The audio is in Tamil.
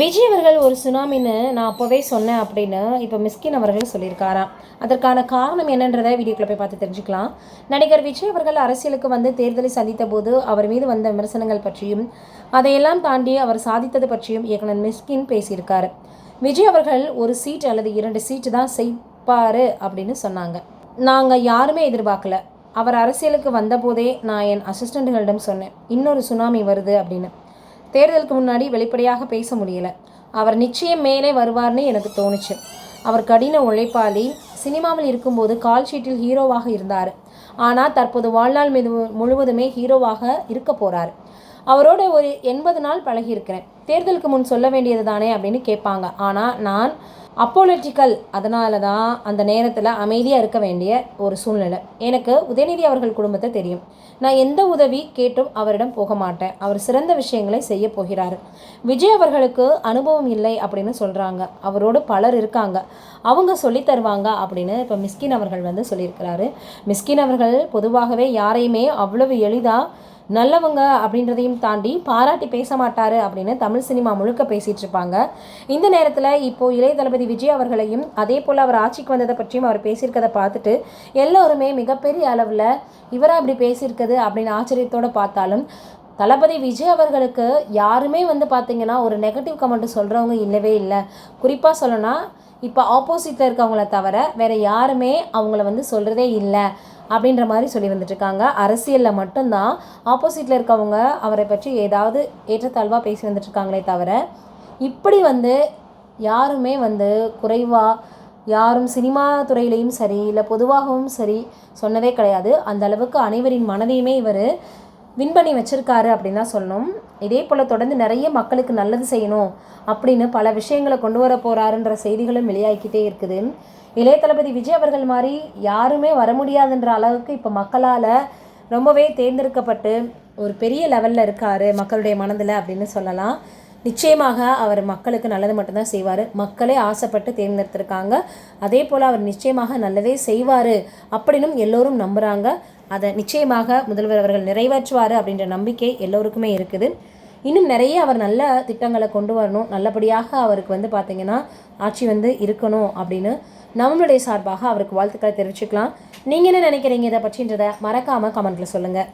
விஜய் அவர்கள் ஒரு சுனாமின்னு நான் அப்போவே சொன்னேன் அப்படின்னு இப்போ மிஸ்கின் அவர்கள் சொல்லியிருக்காராம். அதற்கான காரணம் என்னன்றதை வீடியோக்குள்ள போய் பார்த்து தெரிஞ்சுக்கலாம். நடிகர் விஜய் அவர்கள் அரசியலுக்கு வந்து தேர்தலை சந்தித்த போது அவர் மீது வந்த விமர்சனங்கள் பற்றியும் அதையெல்லாம் தாண்டி அவர் சாதித்தது பற்றியும் இயக்குனர் மிஸ்கின் பேசியிருக்காரு. விஜய் அவர்கள் ஒரு சீட் அல்லது 2 சீட்டு தான் செய்ப்பார் அப்படின்னு சொன்னாங்க. நாங்கள் யாருமே எதிர்பார்க்கல. அவர் அரசியலுக்கு வந்தபோதே நான் என் அசிஸ்டண்ட்டுகளிடம் சொன்னேன், இன்னொரு சுனாமி வருது அப்படின்னு. தேர்தலுக்கு முன்னாடி வெளிப்படையாக பேச முடியல. அவர் நிச்சயம் மேலே வருவார்னு எனக்கு தோணுச்சு. அவர் கடின உழைப்பாளி. சினிமாவில் இருக்கும்போது கால் ஷீட்டில் ஹீரோவாக இருந்தார். ஆனால் தற்போது வாழ்நாள் முழுவதுமே ஹீரோவாக இருக்க போகிறார். அவரோட ஒரு 80 நாள் பழகியிருக்கிறேன். தேர்தலுக்கு முன் சொல்ல வேண்டியது தானே அப்படின்னு கேட்பாங்க. ஆனால் நான் அப்போலிட்டிக்கல், அதனால தான் அந்த நேரத்தில் அமைதியாக இருக்க வேண்டிய ஒரு சூழ்நிலை. எனக்கு உதயநிதி அவர்கள் குடும்பத்தை தெரியும். நான் எந்த உதவி கேட்டும் அவரிடம் போக மாட்டேன். அவர் சிறந்த விஷயங்களை செய்ய போகிறார். விஜய் அவர்களுக்கு அனுபவம் இல்லை அப்படின்னு சொல்கிறாங்க. அவரோடு பலர் இருக்காங்க, அவங்க சொல்லி தருவாங்க அப்படின்னு இப்போ மிஸ்கின் அவர்கள் வந்து சொல்லியிருக்கிறாரு. மிஸ்கின் அவர்கள் பொதுவாகவே யாரையுமே அவ்வளவு எளிதாக நல்லவங்க அப்படின்றதையும் தாண்டி பாராட்டி பேச மாட்டார் அப்படின்னு தமிழ் சினிமா முழுக்க பேசிகிட்டு இருப்பாங்க. இந்த நேரத்தில் இப்போது இளைய தளபதி விஜய் அவர்களையும் அதே போல் அவர் ஆட்சிக்கு வந்ததை பற்றியும் அவர் பேசியிருக்கதை பார்த்துட்டு எல்லோருமே மிகப்பெரிய அளவில் இவராக இப்படி பேசியிருக்குது அப்படின்னு ஆச்சரியத்தோடு பார்த்தாலும், தளபதி விஜய் அவர்களுக்கு யாருமே வந்து பார்த்திங்கன்னா ஒரு நெகட்டிவ் கமெண்ட் சொல்கிறவங்க இல்லவே இல்லை. குறிப்பாக சொல்லணும்னா இப்போ ஆப்போசிட்டில் இருக்கவங்கள தவிர வேறு யாருமே அவங்கள வந்து சொல்கிறதே இல்லை அப்படின்ற மாதிரி சொல்லி வந்துட்டுருக்காங்க. அரசியலில் மட்டும்தான் ஆப்போசிட்டில் இருக்கவங்க அவரை பற்றி ஏதாவது ஏற்றத்தாழ்வாக பேசி வந்துட்டுருக்காங்களே தவிர இப்படி வந்து யாருமே வந்து குறைவாக யாரும் சினிமா துறையிலையும் சரி இல்லை பொதுவாகவும் சரி சொன்னதே கிடையாது. அந்த அளவுக்கு அனைவரின் மனதையுமே இவர் வின் பண்ணி வச்சுருக்காரு அப்படின்னு தான் சொல்லணும். இதே போல் தொடர்ந்து நிறைய மக்களுக்கு நல்லது செய்யணும் அப்படின்னு பல விஷயங்களை கொண்டு வர போகிறாருன்ற செய்திகளும் வெளியாகிக்கிட்டே இருக்குது. இளைய தளபதி விஜய் அவர்கள் மாதிரி யாருமே வர முடியாதுன்ற அளவுக்கு இப்போ மக்களால் ரொம்பவே தேர்ந்தெடுக்கப்பட்டு ஒரு பெரிய லெவலில் இருக்கார் மக்களுடைய மனதில் அப்படின்னு சொல்லலாம். நிச்சயமாக அவர் மக்களுக்கு நல்லது மட்டும்தான் செய்வார். மக்களே ஆசைப்பட்டு தேர்ந்தெடுத்திருக்காங்க. அதே போல் அவர் நிச்சயமாக நல்லதே செய்வார் அப்படின்னும் எல்லோரும் நம்புகிறாங்க. அதை நிச்சயமாக முதல்வர் அவர்கள் நிறைவேற்றுவார் அப்படின்ற நம்பிக்கை எல்லோருக்குமே இருக்குது. இன்னும் நிறைய அவர் நல்ல திட்டங்களை கொண்டு வரணும், நல்லபடியாக அவருக்கு வந்து பார்த்திங்கன்னா ஆட்சி வந்து இருக்கணும் அப்படின்னு நம்மளுடைய சார்பாக அவருக்கு வாழ்த்துக்களை தெரிவிச்சுக்கலாம். நீங்கள் என்ன நினைக்கிறீங்க இதை பற்றின்றதை மறக்காமல் கமெண்ட்டில் சொல்லுங்கள்.